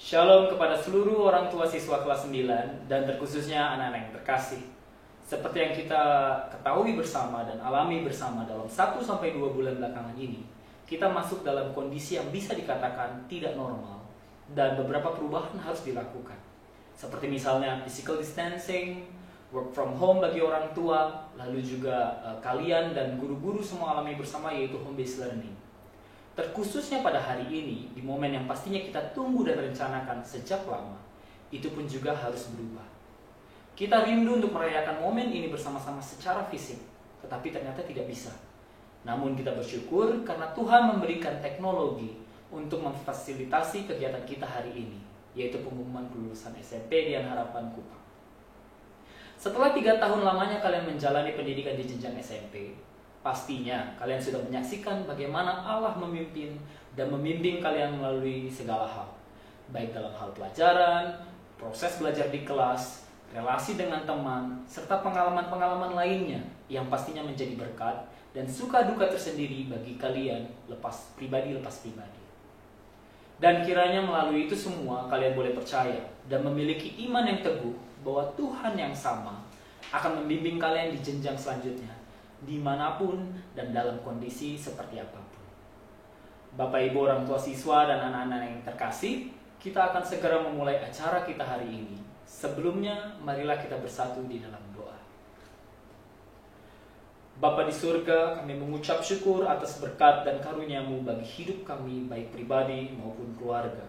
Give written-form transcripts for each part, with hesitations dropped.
Shalom kepada seluruh orang tua siswa kelas 9 dan terkhususnya anak-anak yang terkasih. Seperti yang kita ketahui bersama dan alami bersama dalam 1-2 bulan belakangan ini, kita masuk dalam kondisi yang bisa dikatakan tidak normal dan beberapa perubahan harus dilakukan. Seperti misalnya physical distancing, work from home bagi orang tua, lalu juga kalian dan guru-guru semua alami bersama yaitu home based learning. Terkhususnya pada hari ini, di momen yang pastinya kita tunggu dan rencanakan sejak lama, itu pun juga harus berubah. Kita rindu untuk merayakan momen ini bersama-sama secara fisik, tetapi ternyata tidak bisa. Namun kita bersyukur karena Tuhan memberikan teknologi untuk memfasilitasi kegiatan kita hari ini, yaitu pengumuman kelulusan SMP Dian Harapan Kupang. Setelah 3 tahun lamanya kalian menjalani pendidikan di jenjang SMP, pastinya kalian sudah menyaksikan bagaimana Allah memimpin dan membimbing kalian melalui segala hal. Baik dalam hal pelajaran, proses belajar di kelas, relasi dengan teman, serta pengalaman-pengalaman lainnya yang pastinya menjadi berkat dan suka duka tersendiri bagi kalian lepas pribadi. Dan kiranya melalui itu semua kalian boleh percaya dan memiliki iman yang teguh bahwa Tuhan yang sama akan membimbing kalian di jenjang selanjutnya, dimanapun dan dalam kondisi seperti apapun. Bapak Ibu orang tua siswa dan anak-anak yang terkasih, kita akan segera memulai acara kita hari ini. Sebelumnya, marilah kita bersatu di dalam doa. Bapa di surga, kami mengucap syukur atas berkat dan karunia-Mu bagi hidup kami, baik pribadi maupun keluarga.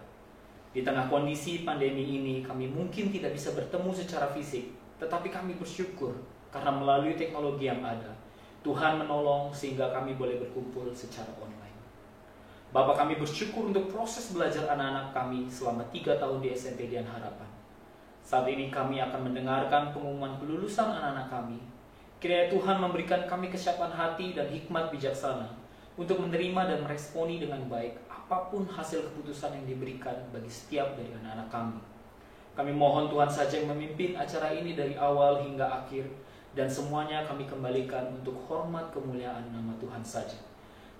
Di tengah kondisi pandemi ini, kami mungkin tidak bisa bertemu secara fisik, tetapi kami bersyukur karena melalui teknologi yang ada, Tuhan menolong sehingga kami boleh berkumpul secara online. Bapak, kami bersyukur untuk proses belajar anak-anak kami selama 3 tahun di SMP Dian Harapan. Saat ini kami akan mendengarkan pengumuman kelulusan anak-anak kami. Kiranya Tuhan memberikan kami kesiapan hati dan hikmat bijaksana untuk menerima dan meresponi dengan baik apapun hasil keputusan yang diberikan bagi setiap dari anak-anak kami. Kami mohon Tuhan saja yang memimpin acara ini dari awal hingga akhir, dan semuanya kami kembalikan untuk hormat kemuliaan nama Tuhan saja.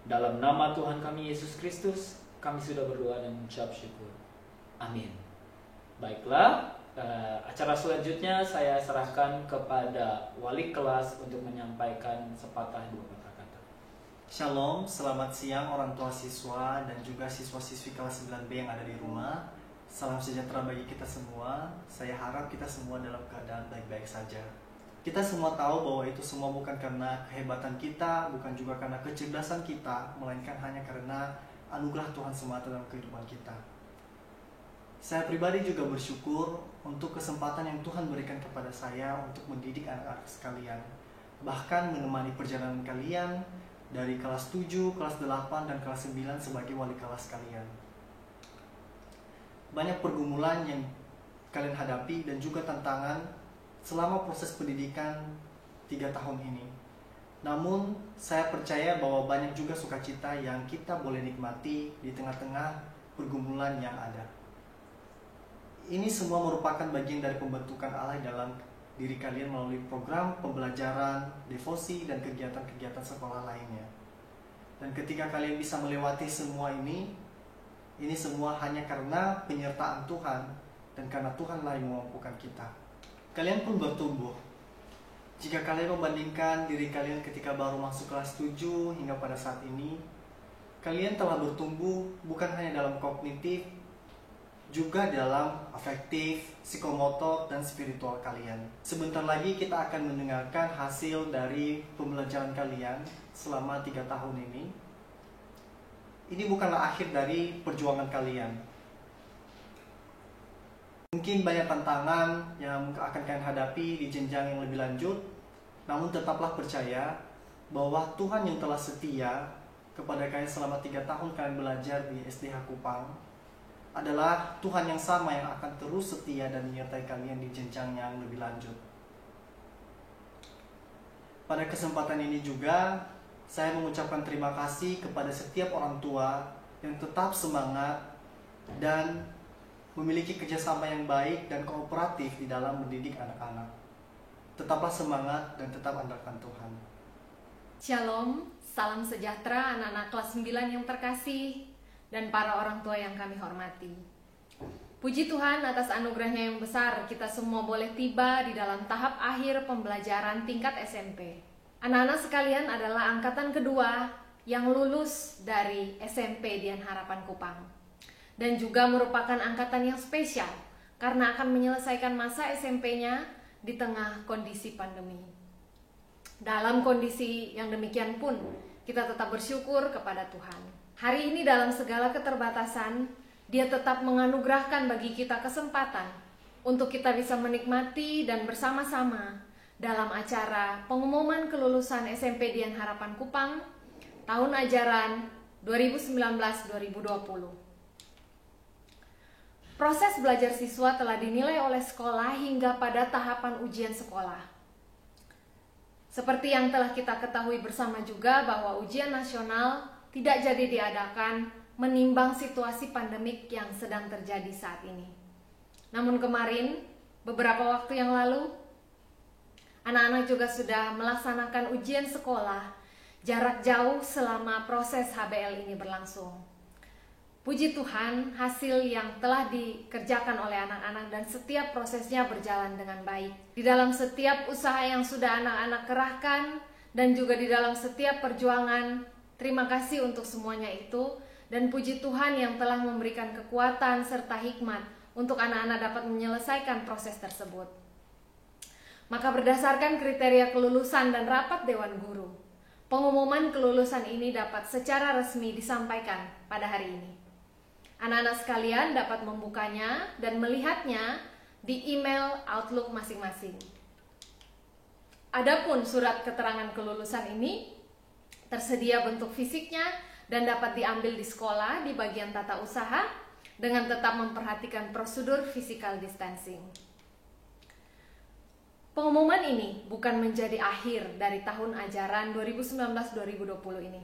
Dalam nama Tuhan kami Yesus Kristus, kami sudah berdoa dan mengucap syukur. Amin. Baiklah, acara selanjutnya saya serahkan kepada wali kelas untuk menyampaikan sepatah 2 kata-kata. Shalom, selamat siang orang tua siswa dan juga siswa-siswi kelas 9B yang ada di rumah. Salam sejahtera bagi kita semua. Saya harap kita semua dalam keadaan baik-baik saja. Kita semua tahu bahwa itu semua bukan karena kehebatan kita, bukan juga karena kecerdasan kita, melainkan hanya karena anugerah Tuhan semata dalam kehidupan kita. Saya pribadi juga bersyukur untuk kesempatan yang Tuhan berikan kepada saya untuk mendidik anak-anak sekalian, bahkan menemani perjalanan kalian dari kelas 7, kelas 8, dan kelas 9 sebagai wali kelas kalian. Banyak pergumulan yang kalian hadapi dan juga tantangan selama proses pendidikan 3 tahun ini. Namun, saya percaya bahwa banyak juga sukacita yang kita boleh nikmati di tengah-tengah pergumulan yang ada. Ini semua merupakan bagian dari pembentukan Allah dalam diri kalian melalui program pembelajaran, devosi, dan kegiatan-kegiatan sekolah lainnya. Dan ketika kalian bisa melewati semua ini semua hanya karena penyertaan Tuhan dan karena Tuhanlah yang memampukan kita. Kalian pun bertumbuh. Jika kalian membandingkan diri kalian ketika baru masuk kelas 7 hingga pada saat ini, kalian telah bertumbuh bukan hanya dalam kognitif, juga dalam afektif, psikomotor, dan spiritual kalian. Sebentar lagi kita akan mendengarkan hasil dari pembelajaran kalian selama 3 tahun ini. Ini bukanlah akhir dari perjuangan kalian. Mungkin banyak tantangan yang akan kalian hadapi di jenjang yang lebih lanjut, namun tetaplah percaya bahwa Tuhan yang telah setia kepada kalian selama 3 tahun kalian belajar di SDH Kupang adalah Tuhan yang sama yang akan terus setia dan menyertai kalian di jenjang yang lebih lanjut. Pada kesempatan ini juga, saya mengucapkan terima kasih kepada setiap orang tua yang tetap semangat dan memiliki kerjasama yang baik dan kooperatif di dalam mendidik anak-anak. Tetaplah semangat dan tetap andalkan Tuhan. Shalom, salam sejahtera anak-anak kelas 9 yang terkasih dan para orang tua yang kami hormati. Puji Tuhan atas anugerahnya yang besar, kita semua boleh tiba di dalam tahap akhir pembelajaran tingkat SMP. Anak-anak sekalian adalah angkatan kedua yang lulus dari SMP Dian Harapan Kupang. Dan juga merupakan angkatan yang spesial karena akan menyelesaikan masa SMP-nya di tengah kondisi pandemi. Dalam kondisi yang demikian pun, kita tetap bersyukur kepada Tuhan. Hari ini dalam segala keterbatasan, Dia tetap menganugerahkan bagi kita kesempatan untuk kita bisa menikmati dan bersama-sama dalam acara pengumuman kelulusan SMP Dian Harapan Kupang tahun ajaran 2019-2020. Proses belajar siswa telah dinilai oleh sekolah hingga pada tahapan ujian sekolah. Seperti yang telah kita ketahui bersama juga bahwa ujian nasional tidak jadi diadakan menimbang situasi pandemik yang sedang terjadi saat ini. Namun kemarin, beberapa waktu yang lalu, anak-anak juga sudah melaksanakan ujian sekolah jarak jauh selama proses HBL ini berlangsung. Puji Tuhan, hasil yang telah dikerjakan oleh anak-anak dan setiap prosesnya berjalan dengan baik. Di dalam setiap usaha yang sudah anak-anak kerahkan dan juga di dalam setiap perjuangan, terima kasih untuk semuanya itu. Dan puji Tuhan yang telah memberikan kekuatan serta hikmat untuk anak-anak dapat menyelesaikan proses tersebut. Maka berdasarkan kriteria kelulusan dan rapat Dewan Guru, pengumuman kelulusan ini dapat secara resmi disampaikan pada hari ini. Anak-anak sekalian dapat membukanya dan melihatnya di email Outlook masing-masing. Adapun surat keterangan kelulusan ini tersedia bentuk fisiknya dan dapat diambil di sekolah di bagian tata usaha dengan tetap memperhatikan prosedur physical distancing. Pengumuman ini bukan menjadi akhir dari tahun ajaran 2019-2020 ini.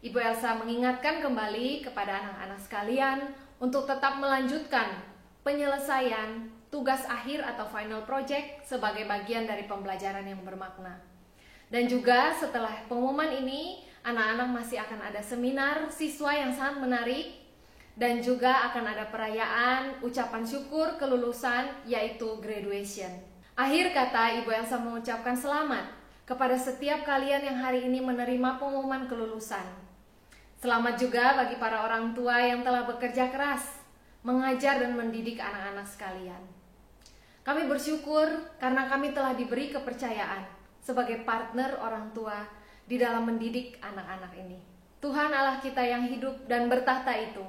Ibu Elsa mengingatkan kembali kepada anak-anak sekalian untuk tetap melanjutkan penyelesaian tugas akhir atau final project sebagai bagian dari pembelajaran yang bermakna. Dan juga setelah pengumuman ini, anak-anak masih akan ada seminar siswa yang sangat menarik dan juga akan ada perayaan ucapan syukur kelulusan yaitu graduation. Akhir kata, Ibu Elsa mengucapkan selamat kepada setiap kalian yang hari ini menerima pengumuman kelulusan. Selamat juga bagi para orang tua yang telah bekerja keras mengajar dan mendidik anak-anak sekalian. Kami bersyukur karena kami telah diberi kepercayaan sebagai partner orang tua di dalam mendidik anak-anak ini. Tuhan Allah kita yang hidup dan bertahta itu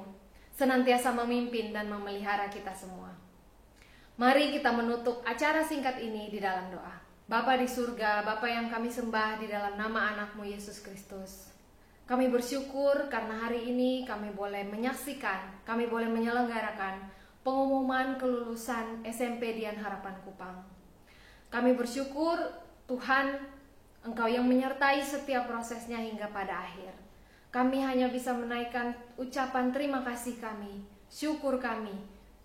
senantiasa memimpin dan memelihara kita semua. Mari kita menutup acara singkat ini di dalam doa. Bapa di surga, Bapa yang kami sembah di dalam nama anakmu Yesus Kristus. Kami bersyukur karena hari ini kami boleh menyaksikan, kami boleh menyelenggarakan pengumuman kelulusan SMP Dian Harapan Kupang. Kami bersyukur Tuhan, Engkau yang menyertai setiap prosesnya hingga pada akhir. Kami hanya bisa menaikkan ucapan terima kasih kami, syukur kami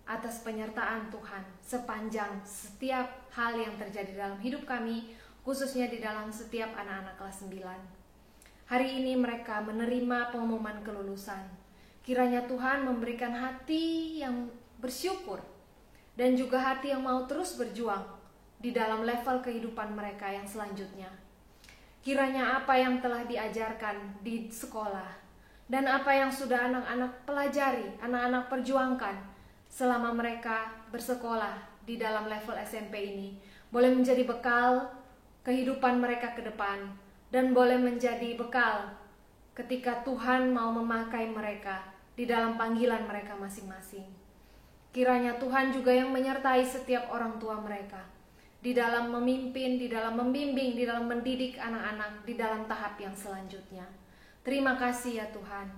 atas penyertaan Tuhan sepanjang setiap hal yang terjadi dalam hidup kami, khususnya di dalam setiap anak-anak kelas 9. Hari ini mereka menerima pengumuman kelulusan. Kiranya Tuhan memberikan hati yang bersyukur dan juga hati yang mau terus berjuang di dalam level kehidupan mereka yang selanjutnya. Kiranya apa yang telah diajarkan di sekolah dan apa yang sudah anak-anak pelajari, anak-anak perjuangkan selama mereka bersekolah di dalam level SMP ini boleh menjadi bekal kehidupan mereka ke depan dan boleh menjadi bekal ketika Tuhan mau memakai mereka di dalam panggilan mereka masing-masing. Kiranya Tuhan juga yang menyertai setiap orang tua mereka di dalam memimpin, di dalam membimbing, di dalam mendidik anak-anak di dalam tahap yang selanjutnya. Terima kasih ya Tuhan.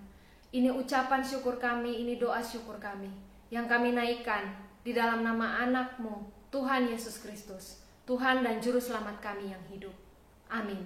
Ini ucapan syukur kami, ini doa syukur kami yang kami naikkan di dalam nama anak-Mu, Tuhan Yesus Kristus, Tuhan dan Juru Selamat kami yang hidup. Amin.